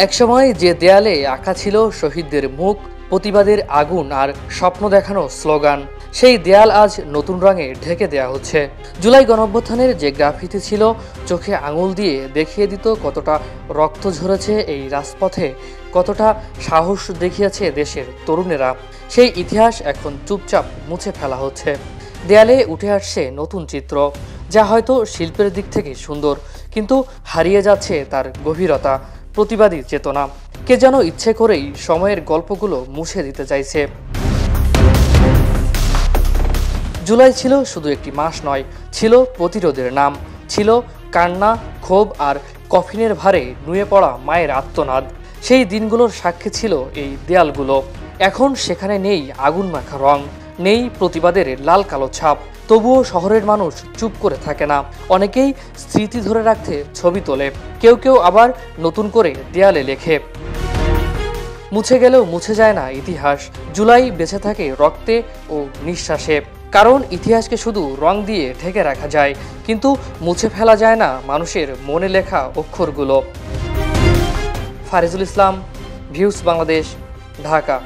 একসময় যে দেয়ালে আঁকা ছিল শহীদদের মুখ, প্রতিবাদের আগুন আর স্বপ্ন দেখানো স্লোগান, সেই দেয়াল আজ নতুন রঙে ঢেকে দেয়া হচ্ছে। জুলাই গণঅভ্যুত্থানের যে গ্রাফিতি ছিল, চোখে আঙুল দিয়ে দেখিয়ে দিত কতটা রক্ত ঝরেছে এই রাজপথে, কতটা সাহস দেখিয়েছে দেশের তরুণেরা, সেই ইতিহাস এখন চুপচাপ মুছে ফেলা হচ্ছে। দেয়ালে উঠে আসছে নতুন চিত্র, যা হয়তো শিল্পের দিক থেকে সুন্দর, কিন্তু হারিয়ে যাচ্ছে তার গভীরতা, প্রতিবাদী চেতনা। কে যেন ইচ্ছে করেই সময়ের গল্পগুলো মুছে দিতে চাইছে। জুলাই ছিল শুধু একটি মাস নয়, ছিল প্রতিরোধের নাম, ছিল কান্না, ক্ষোভ আর কফিনের ভারে নুয়ে পড়া মায়ের আর্তনাদ। সেই দিনগুলোর সাক্ষী ছিল এই দেয়ালগুলো। এখন সেখানে নেই আগুন মাখা রং, নেই প্রতিবাদের লাল কালো ছাপ। তবুও শহরের মানুষ চুপ করে থাকে না। অনেকেই স্মৃতি ধরে রাখতে ছবি তোলে, কেউ কেউ আবার নতুন করে দেয়ালে লেখে। মুছে গেলেও মুছে যায় না ইতিহাস। জুলাই বেঁচে থাকে রক্তে ও নিঃশ্বাসে। কারণ ইতিহাসকে শুধু রং দিয়ে ঢেকে রাখা যায়, কিন্তু মুছে ফেলা যায় না মানুষের মনে লেখা অক্ষরগুলো। ফারিজুল ইসলাম, ভিউজ বাংলাদেশ, ঢাকা।